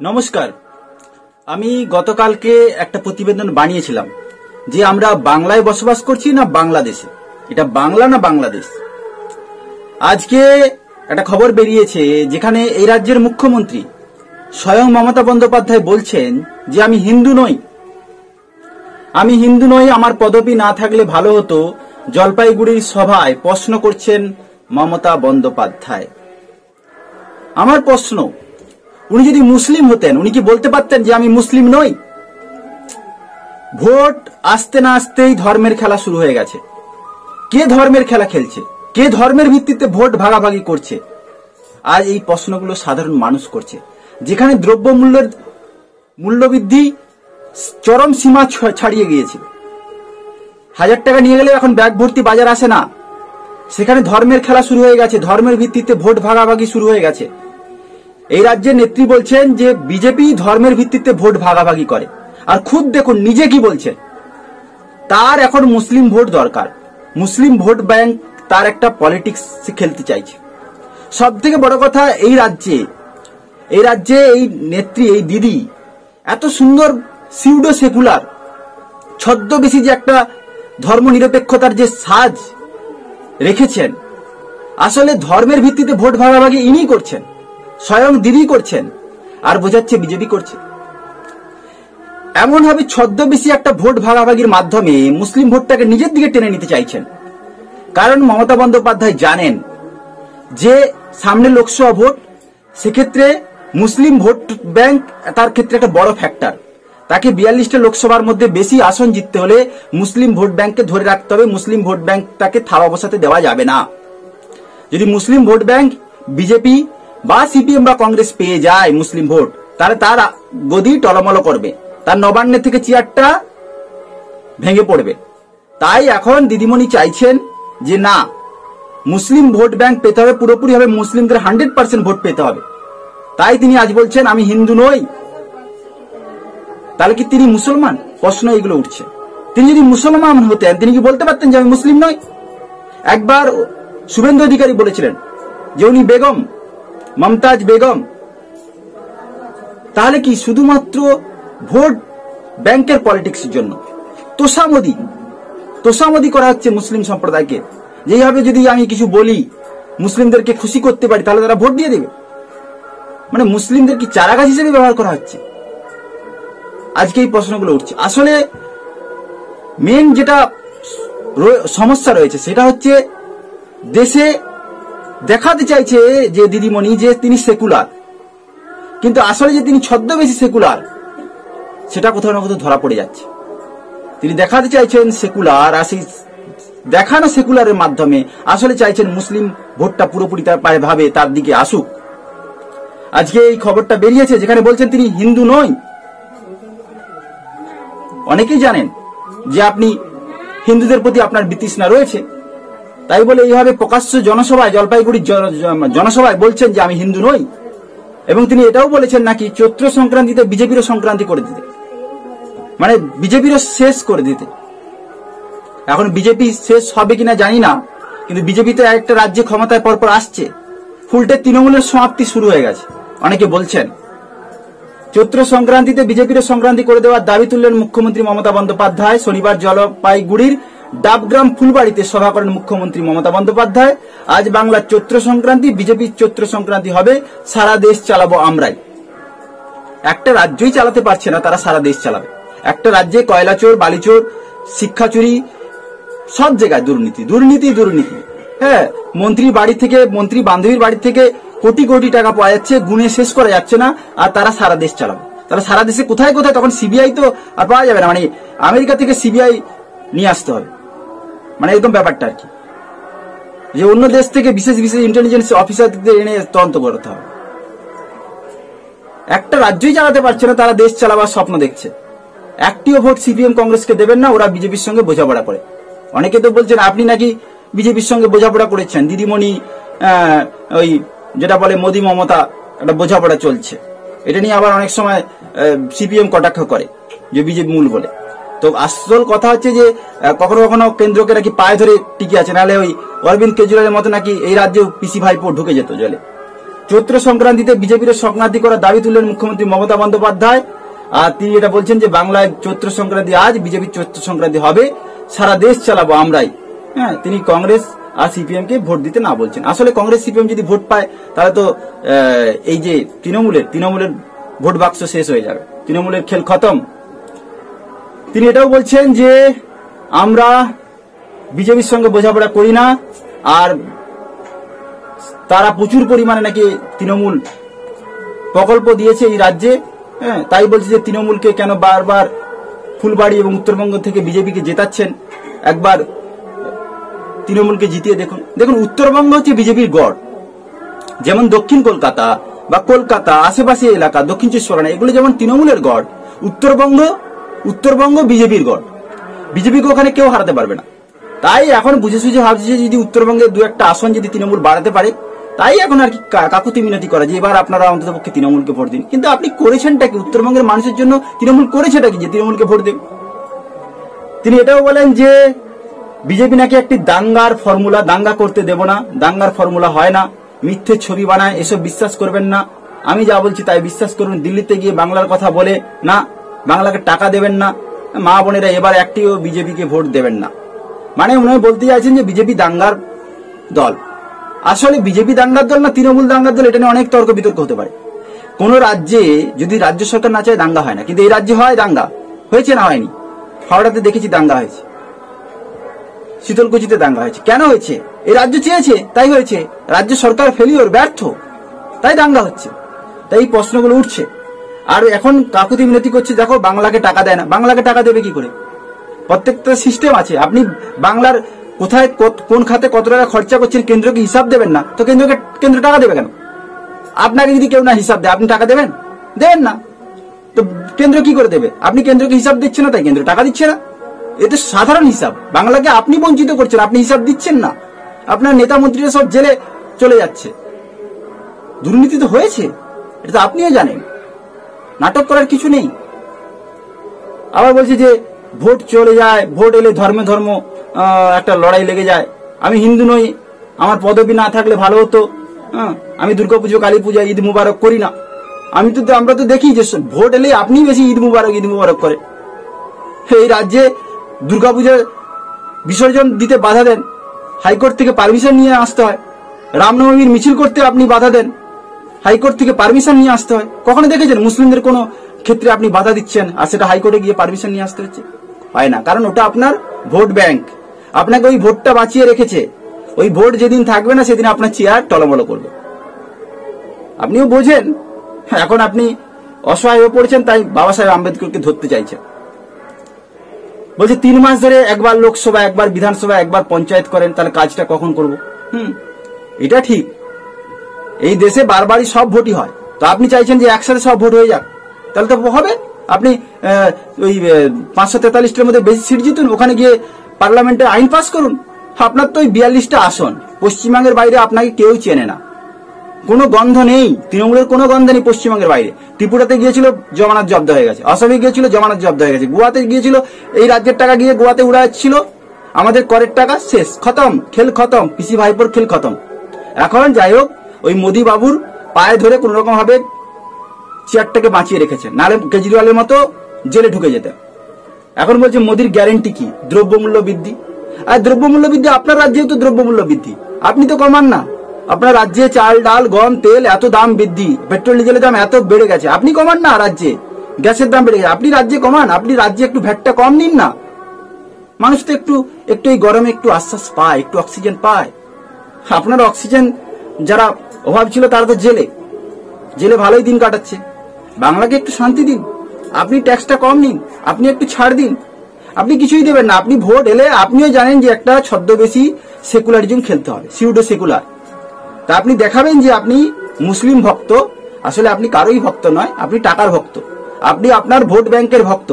নমস্কার। আমি গতকালকে একটা প্রতিবেদন বানিয়েছিলাম যে আমরা বাংলায় বসবাস করছি না বাংলাদেশে, এটা বাংলা না বাংলাদেশ। আজকে একটা খবর বেরিয়েছে যেখানে এই রাজ্যের মুখ্যমন্ত্রী স্বয়ং মমতা বন্দ্যোপাধ্যায় বলছেন যে আমি হিন্দু নই, আমার পদবি না থাকলে ভালো হতো। জলপাইগুড়ির সভায় প্রশ্ন করছেন মমতা বন্দ্যোপাধ্যায়। আমার প্রশ্ন, উনি যদি মুসলিম হতেন উনি কি বলতে পারতেন যে আমি মুসলিম নই? ভোট আসতে না আসতেই ধর্মের খেলা শুরু হয়ে গেছে। কে ধর্মের খেলা খেলছে, কে ধর্মের ভিত্তিতে ভোট ভাগাভাগি করছে? আজ এই প্রশ্নগুলো সাধারণ মানুষ করছে। যেখানে দ্রব্যমূল্যের মূল্যবৃদ্ধি চরম সীমা ছাড়িয়ে গিয়েছে, 1000 টাকা নিয়ে গেলে এখন ব্যাগ ভর্তি বাজার আসে না, সেখানে ধর্মের খেলা শুরু হয়ে গেছে, ধর্মের ভিত্তিতে ভোট ভাগাভাগি শুরু হয়ে গেছে। এই রাজ্যের নেত্রী বলছেন যে বিজেপি ধর্মের ভিত্তিতে ভোট ভাগাভাগি করে, আর খুদ দেখুন নিজে কি বলছেন, তার এখন মুসলিম ভোট দরকার, মুসলিম ভোট ব্যাংক তার একটা পলিটিক্স খেলতে চাইছে। সব থেকে বড় কথা, এই রাজ্যে এই নেত্রী, এই দিদি এত সুন্দর সিউডো সেকুলার ছদ্মবেশী যে একটা ধর্মনিরপেক্ষতার যে সাজ রেখেছেন, আসলে ধর্মের ভিত্তিতে ভোট ভাগাভাগি ইনি করছেন, স্বয়ং দিদি করছেন, আর বোঝাচ্ছে বিজেপি করছে। এমন ভাবে ছদ্মবেশী একটা ভোট ভাগাভাগির মাধ্যমে মুসলিম ভোটটাকে নিজের দিকে টেনে নিতে চাইছেন। কারণ মমতা বন্দ্যোপাধ্যায় জানেন যে সামনে লোকসভা ভোট, সেক্ষেত্রে মুসলিম ভোট ব্যাংক তার ক্ষেত্রে একটা বড় ফ্যাক্টর। তাকে 42টা লোকসভার মধ্যে বেশি আসন জিততে হলে মুসলিম ভোট ব্যাংককে ধরে রাখতে হবে, মুসলিম ভোট ব্যাংক তাকে থাবা বসাতে দেওয়া যাবে না। যদি মুসলিম ভোট ব্যাংক বিজেপি বা সিপিএম বা কংগ্রেস পেয়ে যায় মুসলিম ভোট, তাহলে তার গদি টলমল করবে, তার নবান্নের থেকে চেয়ারটা ভেঙে পড়বে। তাই এখন দিদিমণি চাইছেন যে না, মুসলিম ভোট ব্যাংক পেতে হবে, পুরোপুরি হবে মুসলিমদের 100% ভোট পেতে হবে। তাই তিনি আজ বলছেন আমি হিন্দু নই। তাহলে কি তিনি মুসলমান? প্রশ্ন এইগুলো উঠছে। তিনি যদি মুসলমান হতেন তিনি কি বলতে পারতেন যে আমি মুসলিম নই? একবার শুভেন্দু অধিকারী বলেছিলেন যে উনি বেগম, মমতাজ বেগম। তাহলে কি শুধুমাত্র ভোট ব্যাংকের পলিটিক্সের জন্য তোষামোদি করা হচ্ছে মুসলিম সম্প্রদায়কে? যেভাবে যদি আমি কিছু বলি, মুসলিমদেরকে খুশি করতে পারি, তাহলে তারা ভোট দিয়ে দেবে। মানে মুসলিমদের কি চারাগাছ হিসেবে ব্যবহার করা হচ্ছে? আজকে এই প্রশ্নগুলো উঠছে। আসলে মেন যেটা সমস্যা রয়েছে সেটা হচ্ছে, দেশে দেখাতে চাইছে যে দিদিমণি যে তিনি সেকুলার, কিন্তু আসলে যে তিনি ছদ্মবেশী সেকুলার সেটা কোথাও না কোথাও ধরা পড়ে যাচ্ছে। তিনি দেখাতে চাইছেন সেকুলার, আর সেই দেখানো সেকুলারের মাধ্যমে আসলে চাইছেন মুসলিম ভোটটা পুরোপুরি তার পায়ে ভাবে তার দিকে আসুক। আজকে এই খবরটা বেরিয়েছে যেখানে বলছেন তিনি হিন্দু নই। অনেকেই জানেন যে আপনি হিন্দুদের প্রতি আপনার বিতৃষ্ণা রয়েছে, তাই বলে এইভাবে প্রকাশ্য জনসভায়, জলপাইগুড়ির জনসভায় বলছেন যে আমি হিন্দু নই। এবং তিনি এটাও বলেছেন নাকি চৈত্র সংক্রান্তিতে বিজেপিরও সংক্রান্তি করে দিতে, মানে বিজেপিরও শেষ করে দিতে। এখন বিজেপি শেষ হবে কিনা জানি না, কিন্তু বিজেপি তো একটা রাজ্যে ক্ষমতায় পরপর আসছে, ফুলটে তৃণমূলের সমাপ্তি শুরু হয়ে গেছে। অনেকে বলছেন চৈত্র সংক্রান্তিতে বিজেপির সংক্রান্তি করে দেওয়ার দাবি তুললেন মুখ্যমন্ত্রী মমতা বন্দ্যোপাধ্যায়। শনিবার জলপাইগুড়ির ডাবগ্রাম ফুলবাড়িতে সভা করেন মুখ্যমন্ত্রী মমতা বন্দ্যোপাধ্যায়। আজ বাংলার চৈত্র সংক্রান্তি, বিজেপির চৈত্র সংক্রান্তি হবে, সারা দেশ চালাবো আমরাই। একটা রাজ্যই চালাতে পারছে না, তারা সারা দেশ চালাবে। একটা রাজ্যে কয়লা চোর, বালি চোর, শিক্ষা চুরি, সব জায়গায় দুর্নীতি। হ্যাঁ, মন্ত্রী বান্ধবীর বাড়ি থেকে কোটি কোটি টাকা পাওয়া যাচ্ছে, গুণে শেষ করা যাচ্ছে না, আর তারা সারা দেশ চালাবে। তারা সারা দেশে কোথায় তখন সিবিআই তো আর পাওয়া যাবে না, মানে আমেরিকা থেকে সিবিআই নিয়ে আসতে হবে, মানে একদম ব্যাপারটা আর কি, যে অন্য দেশ থেকে বিশেষ ইন্টেলিজেন্স অফিসারদের এনে তদন্ত করতে হবে। একটা রাজ্যই চালাতে পারছে না, তারা দেশ চালাবার স্বপ্ন দেখছে। একটিও ভোট সিপিএম কংগ্রেসকে দেবেন না, ওরা বিজেপির সঙ্গে বোঝাপড়া করে। অনেকে তো বলছেন আপনি নাকি বিজেপির সঙ্গে বোঝাপড়া করেছেন, দিদিমণি ওই যেটা বলে মোদি মমতা একটা বোঝাপড়া চলছে, এটা নিয়ে আবার অনেক সময় সিপিএম কটাক্ষ করে যে বিজেপি মূল বলে। তো আসল কথা হচ্ছে যে কখনো কখনো কেন্দ্রকে নাকি পায়ে ধরে টিকে আছে, নাহলে ওই অরবিন্দ কেজরিওয়ালের মতো নাকি এই রাজ্যেও পিসি ভাইপো ঢুকে যেত জলে। চৈত্র সংক্রান্তিতে বিজেপির সংক্রান্তি করার দাবি তুললেন মুখ্যমন্ত্রী মমতা বন্দ্যোপাধ্যায়। আর তিনি এটা বলছেন যে বাংলায় চৈত্র সংক্রান্তি আজ, বিজেপির চৈত্র সংক্রান্তি হবে, সারা দেশ চালাবো আমরাই। হ্যাঁ, তিনি কংগ্রেস আর সিপিএম কে ভোট দিতে না বলছেন। আসলে কংগ্রেস সিপিএম যদি ভোট পায় তাহলে তো এই যে তৃণমূলের ভোট বাক্স শেষ হয়ে যাবে, তৃণমূলের খেল খতম। তিনি এটাও বলছেন যে আমরা বিজেপির সঙ্গে বোঝাপড়া করি না, আর তারা প্রচুর পরিমাণে নাকি তৃণমূল প্রকল্প দিয়েছে এই রাজ্যে। হ্যাঁ, তাই বলছে যে তৃণমূলকে কেন বারবার ফুলবাড়ি এবং উত্তরবঙ্গ থেকে বিজেপিকে জেতাচ্ছেন, একবার তৃণমূলকে জিতিয়ে দেখুন। দেখুন, উত্তরবঙ্গ হচ্ছে বিজেপির গড়। যেমন দক্ষিণ কলকাতা বা কলকাতা আশেপাশে এলাকা, দক্ষিণ চব্বিশ পরগনা, এগুলো যেমন তৃণমূলের গড়, উত্তরবঙ্গ বিজেপির গড়। বিজেপিকে ওখানে কেউ হারাতে পারবে না। তাই এখন বুঝে সুঝে ভাবছে যে যদি উত্তরবঙ্গে দু একটা আসন যদি তৃণমূল বাড়াতে পারে, তাই এখন আর কি কাকুতি মিনতি করা যে এবার আপনারা অন্তত পক্ষে তৃণমূলকে ভোট দিন। কিন্তু আপনি করেছেনটা কি? উত্তরবঙ্গের মানুষের জন্য তৃণমূল করেছেটা কি যে তৃণমূলকে ভোট দেন? তিনি এটাও বলেন যে বিজেপি নাকি একটি দাঙ্গার ফর্মুলা, দাঙ্গা করতে দেব না, দাঙ্গার ফর্মুলা হয় না, মিথ্যে ছবি বানায়, এসব বিশ্বাস করবেন না, আমি যা বলছি তাই বিশ্বাস করুন। দিল্লিতে গিয়ে বাংলার কথা বলে না, বাংলাকে টাকা দেবেন না, মা বোনেরা এবার একটিও বিজেপিকে ভোট দেবেন না। মানে উনি বলতে চাইছেন যে বিজেপি দাঙ্গার দল। আসলে বিজেপি দাঙ্গার দল না তৃণমূল দাঙ্গার দল, এটা নিয়ে অনেক তর্ক বিতর্ক হতে পারে। কোন রাজ্যে যদি রাজ্য সরকার না চায় দাঙ্গা হয় না, কিন্তু এই রাজ্যে হয় দাঙ্গা। হয়েছে না হয়নি? হাওড়াতে দেখেছি দাঙ্গা হয়েছে, শীতলকুচিতে দাঙ্গা হয়েছে। কেন হয়েছে? এই রাজ্য চেয়েছে তাই হয়েছে, রাজ্য সরকার ফেলিওর, ব্যর্থ, তাই দাঙ্গা হচ্ছে। তাই এই প্রশ্নগুলো উঠছে। আর এখন কাকুতি মিনতি করছে, দেখো বাংলাকে টাকা দেয় না। বাংলাকে টাকা দেবে কি করে? প্রত্যেকটা সিস্টেম আছে। আপনি বাংলার কোথায় কোন খাতে কত টাকা খরচা করছেন কেন্দ্রকে হিসাব দেবেন না, তো কেন্দ্র টাকা দেবে কেন? আপনাকে যদি কেউ না হিসাব দেয় আপনি টাকা দেবেন? দেবেন না। তো কেন্দ্র কি করে দেবে? আপনি কেন্দ্রকে হিসাব দিচ্ছেন না, তাই কেন্দ্র টাকা দিচ্ছে না। এটা সাধারণ হিসাব। বাংলাকে আপনি বঞ্চিত করছেন, আপনি হিসাব দিচ্ছেন না। আপনার নেতা মন্ত্রীরা সব জেলে চলে যাচ্ছে। দুর্নীতি তো হয়েছে, এটা তো আপনিও জানেন। নাটক করার কিছু নেই। আবার বলছি যে ভোট চলে যায়, ভোট এলে ধর্মে একটা লড়াই লেগে যায়। আমি হিন্দু নই, আমার পদবি না থাকলে ভালো হতো। আমি দুর্গাপুজো, কালী পূজা, ঈদ মুবারক করি না। আমরা তো দেখি যে ভোট এলে আপনি বেশি ঈদ মুবারক করে। এই রাজ্যে দুর্গাপূজার বিসর্জন দিতে বাধা দেন, হাইকোর্ট থেকে পারমিশন নিয়ে আসতে হয়। রামনবমীর মিছিল করতে আপনি বাধা দেন, হাইকোর্ট থেকে পারমিশন নিয়ে আসতে হয়। কখনো দেখেছেন মুসলিমদের কোনো ক্ষেত্রে আপনি বাধা দিচ্ছেন আর সেটা হাইকোর্টে গিয়ে পারমিশন নিয়ে আসতে হচ্ছে? হয় না, কারণ ওটা আপনার ভোট ব্যাংক। আপনাকে ওই ভোটটা বাঁচিয়ে রেখেছে। ওই ভোট যেদিন থাকবে না সেদিন আপনার চেয়ার টলমল করবে। আপনিও বোঝেন। এখন আপনি অসহায় হয়ে পড়েছেন, তাই বাবা সাহেব আম্বেদকরকে ধরতে চাইছেন। বলছে 3 মাস ধরে একবার লোকসভা, একবার বিধানসভা, একবার পঞ্চায়েত করেন, তাহলে কাজটা কখন করব? এটা ঠিক। এই দেশে বারবারই সব ভোটই হয়। তো আপনি চাইছেন যে একসাথে সব ভোট হয়ে যাক, তাহলে তো হবে। আপনি ওই 543টার মধ্যে বেশি সিট জিতুন, ওখানে গিয়ে পার্লামেন্টে আইন পাস করুন। আপনার তো ওই 42টা আসন, পশ্চিমবঙ্গের বাইরে আপনাকে কেউ চেনে না, কোনো গন্ধ নেই, তৃণমূলের কোনো গন্ধ নেই পশ্চিমবঙ্গের বাইরে। ত্রিপুরাতে গিয়েছিল, জমানত জব্দ হয়ে গেছে। আসামে গিয়েছিল, জমানত জব্দ হয়ে গেছে। গোয়াতে গিয়েছিল, এই রাজ্যের টাকা গিয়ে গোয়াতে উড়াচ্ছিল। আমাদের করের টাকা শেষ, খতম, খেল খতম, পিসি ভাইপোর খেল খতম। এখন যাই হোক, ওই মোদি বাবুর পায়ে ধরে কোন রকম ভাবে চেয়ারটাকে বাঁচিয়ে রেখেছে, নাহলে কেজরিওয়ালের মতো জেলে ঢুকে যেতে। এখন বলছে মোদির গ্যারেন্টি কি? দ্রব্যমূল্য বৃদ্ধি। আর দ্রব্যমূল্য বৃদ্ধি আপনার রাজ্যেও তো দ্রব্যমূল্য বৃদ্ধি, আপনি তো কমান না। আপনার রাজ্যে চাল, ডাল, গম, তেল এত দাম বৃদ্ধি, পেট্রোল ডিজেলের দাম এত বেড়ে গেছে, আপনি কমান না। রাজ্যে গ্যাসের দাম বেড়ে গেছে, আপনি রাজ্যে কমান। আপনি রাজ্যে একটু ভ্যাটটা কম নিন না। মানুষ তো একটু এই গরমে একটু আশ্বাস পায়, একটু অক্সিজেন পায়। আপনার অক্সিজেন যারা অভাব ছিল তারা তো জেলে ভালোই দিন কাটাচ্ছে। বাংলাকে একটু শান্তি দিন। আপনি ট্যাক্সটা কম নিন, আপনি একটু ছাড় দিন। আপনি কিছুই দেবেন না। আপনি ভোট এলে আপনিও জানেন যে একটা ছদ্মবেশী সেকুলারিজম খেলতে হবে, সিউডো সেকুলার। তা আপনি দেখাবেন যে আপনি মুসলিম ভক্ত। আসলে আপনি কারোই ভক্ত নয়, আপনি টাকার ভক্ত। আপনি আপনার ভোট ব্যাংকের ভক্ত,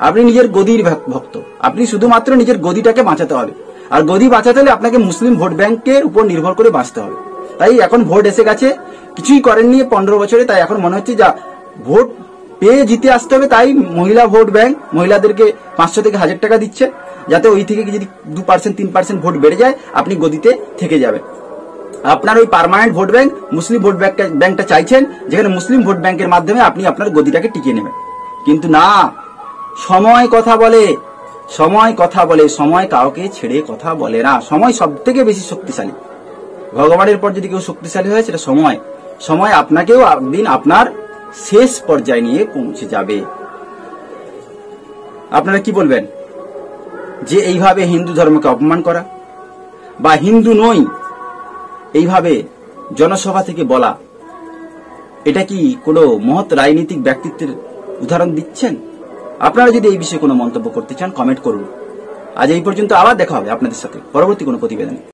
আপনি নিজের গদির ভক্ত। আপনি শুধুমাত্র নিজের গদিটাকে বাঁচাতে হবে। আর গদি বাঁচাতে হলে আপনাকে মুসলিম ভোট ব্যাংকের উপর নির্ভর করে বাঁচতে হবে। তাই এখন ভোট এসে গেছে, কিছুই করেননি 15 বছরে। তাই এখন মনে হচ্ছে যা ভোট পেয়ে জিতে আসতে হবে। তাই মহিলা ভোট ব্যাংক মহিলাদেরকে 500 থেকে 1000 টাকা দিচ্ছে, যাতে ওই থেকে যদি 2%, 3% ভোট বেড়ে যায় আপনি গদিতে থেকে যাবেন। আপনার ওই পার্মানেন্ট ভোট ব্যাংক মুসলিম ভোট ব্যাংকটা চাইছেন, যেখানে মুসলিম ভোট ব্যাংকের মাধ্যমে আপনি আপনার গদিটাকে টিকিয়ে নেবেন। কিন্তু না, সময় কথা বলে, সময় কথা বলে, সময় কাউকে ছেড়ে কথা বলে না। সময় সব থেকে বেশি শক্তিশালী। ভগবানের পর যদি কেউ শক্তিশালী হয় সেটা সময়। সময় আপনাকেও একদিন আপনার শেষ পর্যায়ে নিয়ে পৌঁছে যাবে। আপনারা কি বলবেন যে এইভাবে হিন্দু ধর্মকে অপমান করা বা হিন্দু নই এইভাবে জনসভা থেকে বলা, এটা কি কোনো মহৎ রাজনীতিক ব্যক্তিত্বের উদাহরণ দিচ্ছেন? আপনারা যদি এই বিষয়ে কোনো মন্তব্য করতে চান কমেন্ট করুন। আজ এই পর্যন্ত, আবার দেখা হবে আপনাদের সাথে পরবর্তী কোনো প্রতিবেদনে।